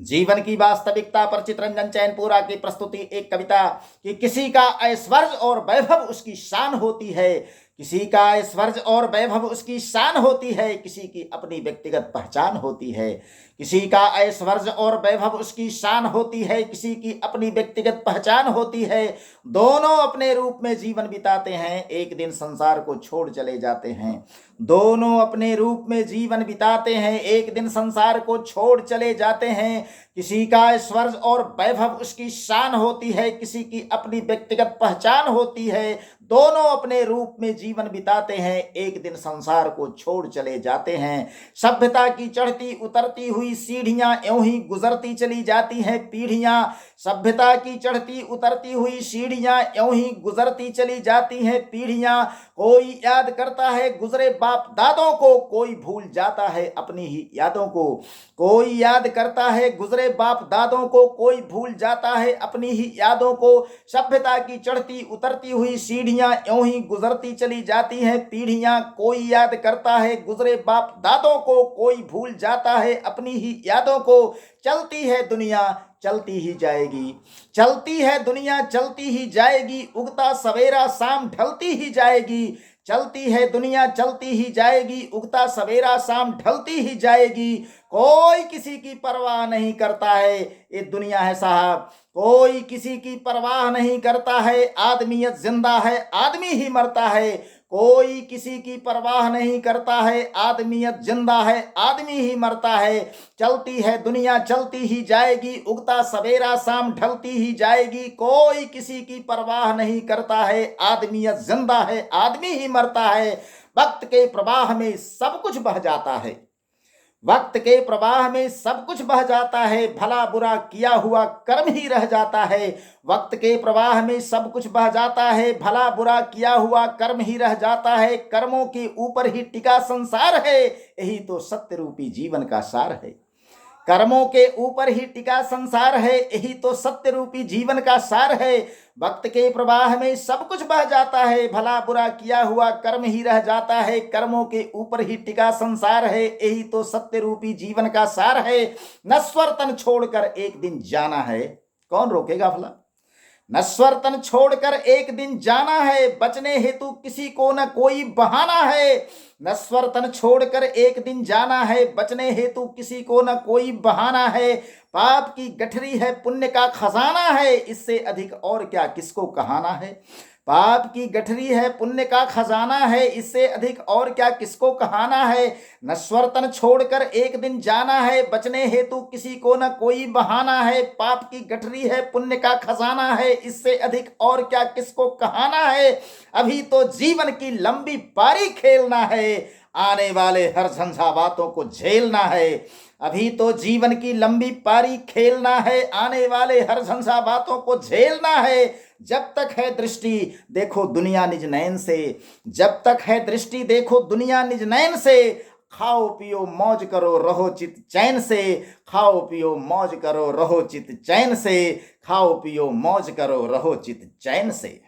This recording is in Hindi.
जीवन की वास्तविकता पर चितरंजन चैनपुरा की प्रस्तुति एक कविता कि किसी का ऐश्वर्य और वैभव उसकी शान होती है, किसी का ऐश्वर्य और वैभव उसकी शान होती है, किसी की अपनी व्यक्तिगत पहचान होती है। किसी का ऐश्वर्य और वैभव उसकी शान होती है, किसी की अपनी व्यक्तिगत पहचान होती है। दोनों अपने रूप में जीवन बिताते हैं, एक दिन संसार को छोड़ चले जाते हैं। दोनों अपने रूप में जीवन बिताते हैं, एक दिन संसार को छोड़ चले जाते हैं। किसी का ऐश्वर्य और वैभव उसकी शान होती है, किसी की अपनी व्यक्तिगत पहचान होती है। दोनों अपने रूप में जीवन बिताते हैं, एक दिन संसार को छोड़ चले जाते हैं। सभ्यता की चढ़ती उतरती हुई सीढ़ियां यूं ही गुजरती चली जाती हैं पीढ़ियां। सभ्यता की चढ़ती उतरती हुई सीढ़ियां यूं ही गुजरती चली जाती हैं पीढ़ियां। कोई याद करता है गुजरे बाप दादों को, कोई भूल जाता है अपनी ही यादों को। कोई याद करता है गुजरे बाप दादों को, कोई भूल जाता है अपनी ही यादों को। सभ्यता की चढ़ती उतरती हुई सीढ़ियां यूं ही गुजरती चली जाती हैं पीढ़ियां। कोई याद करता है गुजरे बाप दादों को, कोई भूल जाता है अपनी ही यादों को। चलती है दुनिया चलती ही जाएगी, चलती है दुनिया चलती ही जाएगी, उगता सवेरा शाम ढलती ही जाएगी। चलती है दुनिया चलती ही जाएगी, उगता सवेरा शाम ढलती ही जाएगी। कोई किसी की परवाह नहीं करता है, ये दुनिया है साहब, कोई किसी की परवाह नहीं करता है। आदमियत जिंदा है आदमी ही मरता है, कोई किसी की परवाह नहीं करता है। आदमियत जिंदा है आदमी ही मरता है। चलती है दुनिया चलती ही जाएगी, उगता सवेरा शाम ढलती ही जाएगी। कोई किसी की परवाह नहीं करता है, आदमियत जिंदा है आदमी ही मरता है। वक्त के प्रवाह में सब कुछ बह जाता है, वक्त के प्रवाह में सब कुछ बह जाता है, भला बुरा किया हुआ कर्म ही रह जाता है। वक्त के प्रवाह में सब कुछ बह जाता है, भला बुरा किया हुआ कर्म ही रह जाता है। कर्मों के ऊपर ही टिका संसार है, यही तो सत्य रूपी जीवन का सार है। कर्मों के ऊपर ही टिका संसार है, यही तो सत्य रूपी जीवन का सार है। वक्त के प्रवाह में सब कुछ बह जाता है, भला बुरा किया हुआ कर्म ही रह जाता है। कर्मों के ऊपर ही टिका संसार है, यही तो सत्य रूपी जीवन का सार है। नश्वर तन छोड़कर एक दिन जाना है, कौन रोकेगा भला। नश्वर तन छोड़कर एक दिन जाना है, बचने हेतु किसी को न कोई बहाना है। नश्वर तन छोड़कर एक दिन जाना है, बचने हेतु किसी को न कोई बहाना है। पाप की गठरी है पुण्य का खजाना है, इससे अधिक और क्या किसको कहाना है। पाप की गठरी है पुण्य का खजाना है, इससे अधिक और क्या किसको कहाना है। नश्वर तन छोड़कर एक दिन जाना है, बचने हेतु किसी को न कोई बहाना है। पाप की गठरी है पुण्य का खजाना है, इससे अधिक और क्या किसको कहाना है। अभी तो जीवन की लंबी पारी खेलना है, आने वाले हर झंझावातों को झेलना है। अभी तो जीवन की लंबी पारी खेलना है, आने वाले हर झंझावातों को झेलना है। जब तक है दृष्टि देखो दुनिया निज नयन से, जब तक है दृष्टि देखो दुनिया निज नयन से। खाओ पियो मौज करो रहो चित चैन से, खाओ पियो मौज करो रहो चित चैन से, खाओ पियो मौज करो रहो चित चैन से।